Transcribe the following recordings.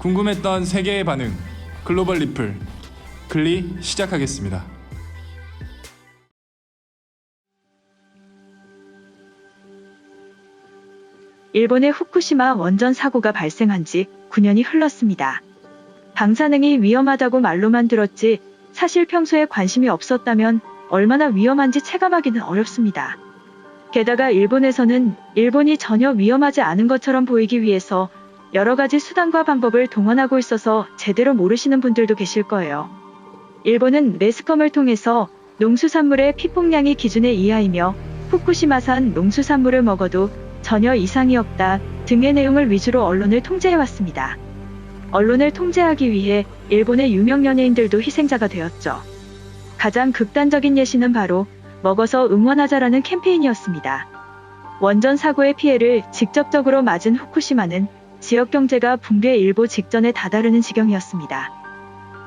궁금했던 세계의 반응, 글로벌 리플, 글리 시작하겠습니다. 일본의 후쿠시마 원전 사고가 발생한 지 9년이 흘렀습니다. 방사능이 위험하다고 말로만 들었지 사실 평소에 관심이 없었다면 얼마나 위험한지 체감하기는 어렵습니다. 게다가 일본에서는 일본이 전혀 위험하지 않은 것처럼 보이기 위해서 여러 가지 수단과 방법을 동원하고 있어서 제대로 모르시는 분들도 계실 거예요. 일본은 매스컴을 통해서 농수산물의 피폭량이 기준의 이하이며 후쿠시마산 농수산물을 먹어도 전혀 이상이 없다 등의 내용을 위주로 언론을 통제해왔습니다. 언론을 통제하기 위해 일본의 유명 연예인들도 희생자가 되었죠. 가장 극단적인 예시는 바로 먹어서 응원하자라는 캠페인이었습니다. 원전 사고의 피해를 직접적으로 맞은 후쿠시마는 지역 경제가 붕괴 일보 직전에 다다르는 지경이었습니다.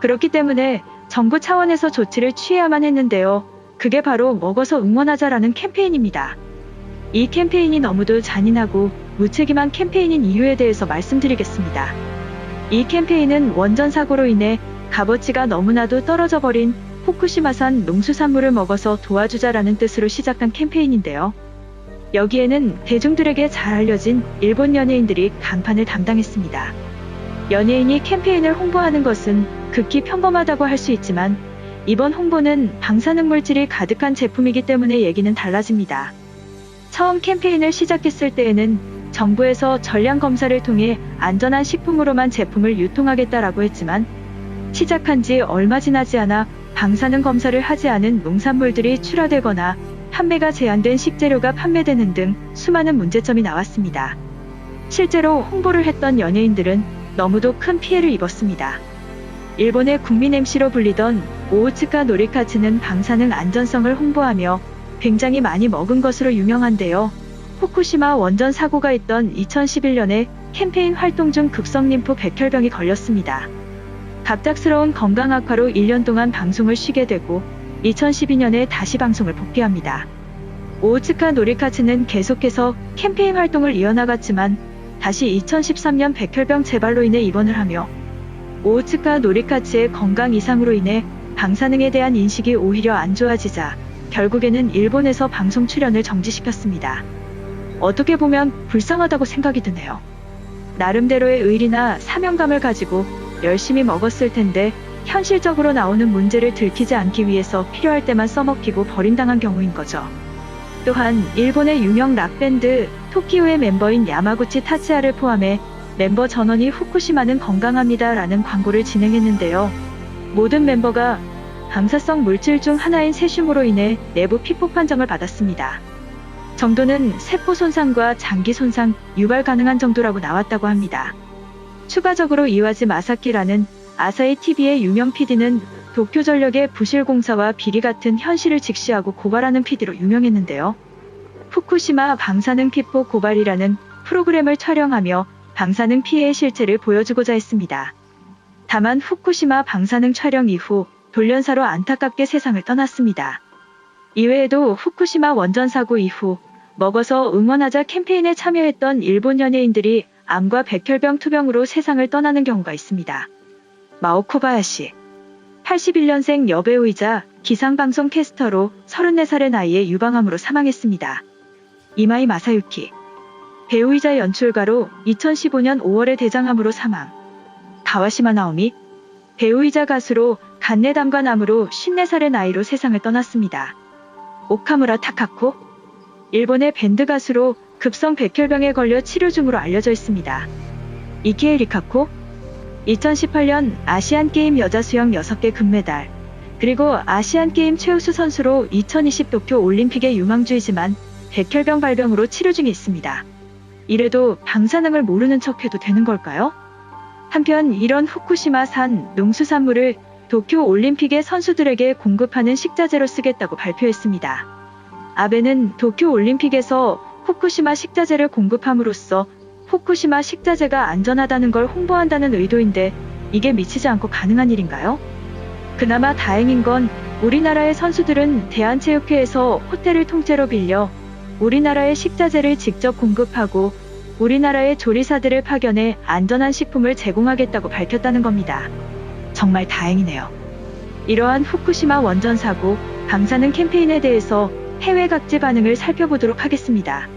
그렇기 때문에 정부 차원에서 조치를 취해야만 했는데요. 그게 바로 먹어서 응원하자라는 캠페인입니다. 이 캠페인이 너무도 잔인하고 무책임한 캠페인인 이유에 대해서 말씀드리겠습니다. 이 캠페인은 원전 사고로 인해 값어치가 너무나도 떨어져 버린 후쿠시마산 농수산물을 먹어서 도와주자라는 뜻으로 시작한 캠페인인데요. 여기에는 대중들에게 잘 알려진 일본 연예인들이 간판을 담당했습니다. 연예인이 캠페인을 홍보하는 것은 극히 평범하다고 할 수 있지만 이번 홍보는 방사능 물질이 가득한 제품이기 때문에 얘기는 달라집니다. 처음 캠페인을 시작했을 때에는 정부에서 전량 검사를 통해 안전한 식품으로만 제품을 유통하겠다라고 했지만 시작한 지 얼마 지나지 않아 방사능 검사를 하지 않은 농산물들이 출하되거나 판매가 제한된 식재료가 판매되는 등 수많은 문제점이 나왔습니다. 실제로 홍보를 했던 연예인들은 너무도 큰 피해를 입었습니다. 일본의 국민 MC로 불리던 오우츠카 노리카츠는 방사능 안전성을 홍보하며 굉장히 많이 먹은 것으로 유명한데요. 후쿠시마 원전 사고가 있던 2011년에 캠페인 활동 중 급성림프 백혈병이 걸렸습니다. 갑작스러운 건강 악화로 1년 동안 방송을 쉬게 되고 2012년에 다시 방송을 복귀합니다. 오우츠카 노리카츠는 계속해서 캠페인 활동을 이어나갔지만 다시 2013년 백혈병 재발로 인해 입원을 하며 오우츠카 노리카츠의 건강 이상으로 인해 방사능에 대한 인식이 오히려 안 좋아지자 결국에는 일본에서 방송 출연을 정지시켰습니다. 어떻게 보면 불쌍하다고 생각이 드네요. 나름대로의 의리나 사명감을 가지고 열심히 먹었을 텐데 현실적으로 나오는 문제를 들키지 않기 위해서 필요할 때만 써먹히고 버림당한 경우인 거죠. 또한 일본의 유명 락밴드 토키오의 멤버인 야마구치 타츠야를 포함해 멤버 전원이 후쿠시마는 건강합니다 라는 광고를 진행했는데요. 모든 멤버가 방사성 물질 중 하나인 세슘으로 인해 내부 피폭 판정을 받았습니다. 정도는 세포 손상과 장기 손상 유발 가능한 정도라고 나왔다고 합니다. 추가적으로 이와지 마사키라는 아사히 TV의 유명 PD는 도쿄전력의 부실공사와 비리 같은 현실을 직시하고 고발하는 PD로 유명했는데요. 후쿠시마 방사능 피폭 고발이라는 프로그램을 촬영하며 방사능 피해의 실체를 보여주고자 했습니다. 다만 후쿠시마 방사능 촬영 이후 돌연사로 안타깝게 세상을 떠났습니다. 이외에도 후쿠시마 원전 사고 이후 먹어서 응원하자 캠페인에 참여했던 일본 연예인들이 암과 백혈병 투병으로 세상을 떠나는 경우가 있습니다. 마오 코바야시 81년생 여배우이자 기상방송 캐스터로 34살의 나이에 유방암으로 사망했습니다. 이마이 마사유키 배우이자 연출가로 2015년 5월에 대장암으로 사망. 가와시마 나오미 배우이자 가수로 간내담관암으로 54살의 나이로 세상을 떠났습니다. 오카무라 타카코 일본의 밴드 가수로 급성 백혈병에 걸려 치료 중으로 알려져 있습니다. 이케이 리카코 2018년 아시안게임 여자 수영 6개 금메달 그리고 아시안게임 최우수 선수로 2020 도쿄 올림픽의 유망주이지만 백혈병 발병으로 치료 중에 있습니다. 이래도 방사능을 모르는 척해도 되는 걸까요? 한편 이런 후쿠시마산 농수산물을 도쿄 올림픽의 선수들에게 공급하는 식자재로 쓰겠다고 발표했습니다. 아베는 도쿄 올림픽에서 후쿠시마 식자재를 공급함으로써 후쿠시마 식자재가 안전하다는 걸 홍보한다는 의도인데 이게 미치지 않고 가능한 일인가요? 그나마 다행인 건 우리나라의 선수들은 대한체육회에서 호텔을 통째로 빌려 우리나라의 식자재를 직접 공급하고 우리나라의 조리사들을 파견해 안전한 식품을 제공하겠다고 밝혔다는 겁니다. 정말 다행이네요. 이러한 후쿠시마 원전 사고 방사능 캠페인에 대해서 해외 각지 반응을 살펴보도록 하겠습니다.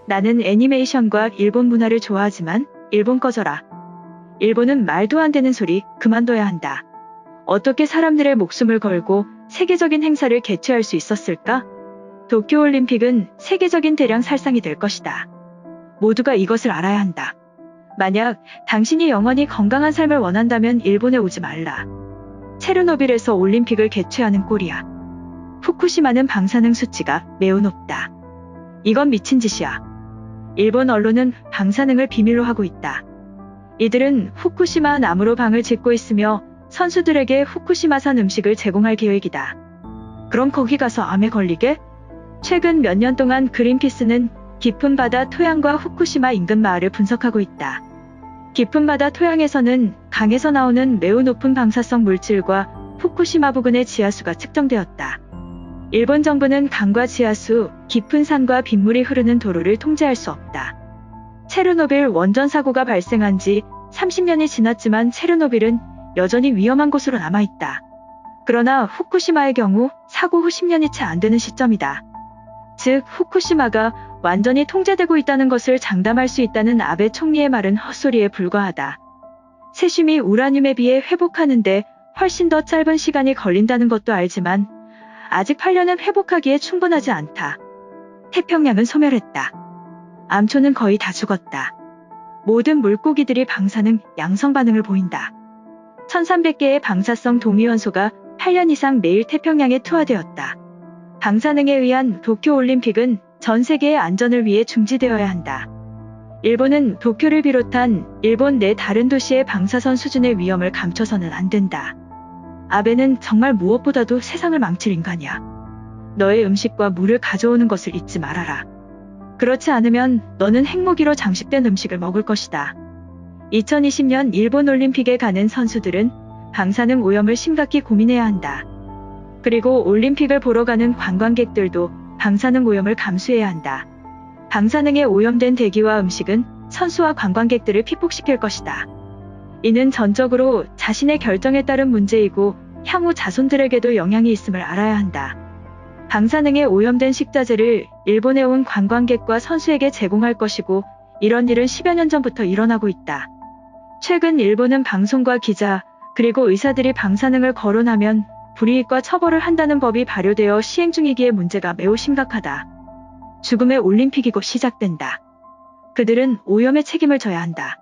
나는 애니메이션과 일본 문화를 좋아하지만 일본 꺼져라. 일본은 말도 안 되는 소리 그만둬야 한다. 어떻게 사람들의 목숨을 걸고 세계적인 행사를 개최할 수 있었을까? 도쿄올림픽은 세계적인 대량 살상이 될 것이다. 모두가 이것을 알아야 한다. 만약 당신이 영원히 건강한 삶을 원한다면 일본에 오지 말라. 체르노빌에서 올림픽을 개최하는 꼴이야. 후쿠시마는 방사능 수치가 매우 높다. 이건 미친 짓이야. 일본 언론은 방사능을 비밀로 하고 있다. 이들은 후쿠시마 남으로 방을 짓고 있으며 선수들에게 후쿠시마산 음식을 제공할 계획이다. 그럼 거기 가서 암에 걸리게? 최근 몇 년 동안 그린피스는 깊은 바다 토양과 후쿠시마 인근 마을을 분석하고 있다. 깊은 바다 토양에서는 강에서 나오는 매우 높은 방사성 물질과 후쿠시마 부근의 지하수가 측정되었다. 일본 정부는 강과 지하수, 깊은 산과 빗물이 흐르는 도로를 통제할 수 없다. 체르노빌 원전 사고가 발생한 지 30년이 지났지만 체르노빌은 여전히 위험한 곳으로 남아있다. 그러나 후쿠시마의 경우 사고 후 10년이 채 안 되는 시점이다. 즉 후쿠시마가 완전히 통제되고 있다는 것을 장담할 수 있다는 아베 총리의 말은 헛소리에 불과하다. 세슘이 우라늄에 비해 회복하는데 훨씬 더 짧은 시간이 걸린다는 것도 알지만 아직 8년은 회복하기에 충분하지 않다. 태평양은 소멸했다. 암초는 거의 다 죽었다. 모든 물고기들이 방사능 양성 반응을 보인다. 1300개의 방사성 동위원소가 8년 이상 매일 태평양에 투하되었다. 방사능에 의한 도쿄올림픽은 전 세계의 안전을 위해 중지되어야 한다. 일본은 도쿄를 비롯한 일본 내 다른 도시의 방사선 수준의 위험을 감춰서는 안 된다. 아베는 정말 무엇보다도 세상을 망칠 인간이야. 너의 음식과 물을 가져오는 것을 잊지 말아라. 그렇지 않으면 너는 핵무기로 장식된 음식을 먹을 것이다. 2020년 일본 올림픽에 가는 선수들은 방사능 오염을 심각히 고민해야 한다. 그리고 올림픽을 보러 가는 관광객들도 방사능 오염을 감수해야 한다. 방사능에 오염된 대기와 음식은 선수와 관광객들을 피폭시킬 것이다. 이는 전적으로 자신의 결정에 따른 문제이고 향후 자손들에게도 영향이 있음을 알아야 한다. 방사능에 오염된 식자재를 일본에 온 관광객과 선수에게 제공할 것이고 이런 일은 10여 년 전부터 일어나고 있다. 최근 일본은 방송과 기자 그리고 의사들이 방사능을 거론하면 불이익과 처벌을 한다는 법이 발효되어 시행 중이기에 문제가 매우 심각하다. 죽음의 올림픽이 곧 시작된다. 그들은 오염의 책임을 져야 한다.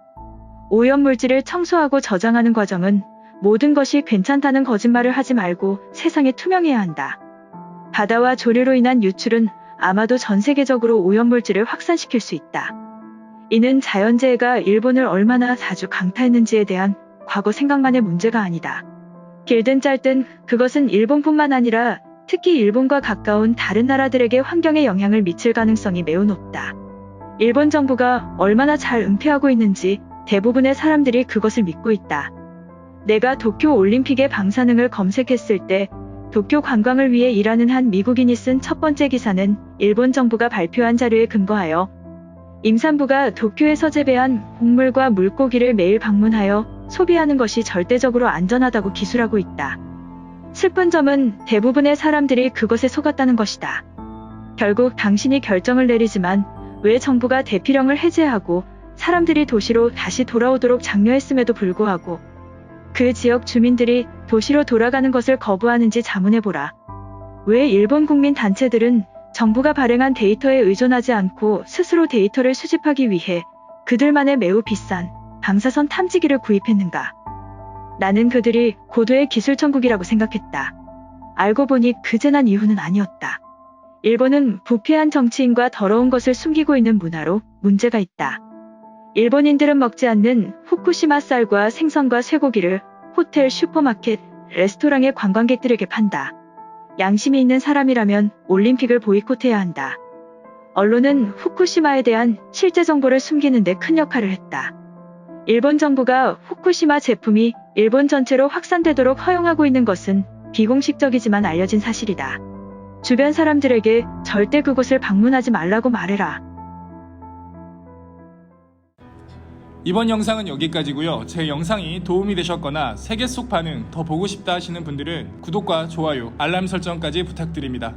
오염 물질을 청소하고 저장하는 과정은 모든 것이 괜찮다는 거짓말을 하지 말고 세상에 투명해야 한다. 바다와 조류로 인한 유출은 아마도 전 세계적으로 오염 물질을 확산시킬 수 있다. 이는 자연재해가 일본을 얼마나 자주 강타했는지에 대한 과거 생각만의 문제가 아니다. 길든 짧든 그것은 일본뿐만 아니라 특히 일본과 가까운 다른 나라들에게 환경에 영향을 미칠 가능성이 매우 높다. 일본 정부가 얼마나 잘 은폐하고 있는지 대부분의 사람들이 그것을 믿고 있다. 내가 도쿄 올림픽의 방사능을 검색했을 때 도쿄 관광을 위해 일하는 한 미국인이 쓴 첫 번째 기사는 일본 정부가 발표한 자료에 근거하여 임산부가 도쿄에서 재배한 곡물과 물고기를 매일 방문하여 소비하는 것이 절대적으로 안전하다고 기술하고 있다. 슬픈 점은 대부분의 사람들이 그것에 속았다는 것이다. 결국 당신이 결정을 내리지만 왜 정부가 대피령을 해제하고 사람들이 도시로 다시 돌아오도록 장려했음에도 불구하고 그 지역 주민들이 도시로 돌아가는 것을 거부하는지 자문해보라. 왜 일본 국민 단체들은 정부가 발행한 데이터에 의존하지 않고 스스로 데이터를 수집하기 위해 그들만의 매우 비싼 방사선 탐지기를 구입했는가? 나는 그들이 고도의 기술 천국이라고 생각했다. 알고 보니 그 재난 이유는 아니었다. 일본은 부패한 정치인과 더러운 것을 숨기고 있는 문화로 문제가 있다. 일본인들은 먹지 않는 후쿠시마 쌀과 생선과 쇠고기를 호텔, 슈퍼마켓, 레스토랑의 관광객들에게 판다. 양심이 있는 사람이라면 올림픽을 보이콧해야 한다. 언론은 후쿠시마에 대한 실제 정보를 숨기는 데 큰 역할을 했다. 일본 정부가 후쿠시마 제품이 일본 전체로 확산되도록 허용하고 있는 것은 비공식적이지만 알려진 사실이다. 주변 사람들에게 절대 그곳을 방문하지 말라고 말해라. 이번 영상은 여기까지고요. 제 영상이 도움이 되셨거나 세계 속 반응 더 보고 싶다 하시는 분들은 구독과 좋아요, 알람 설정까지 부탁드립니다.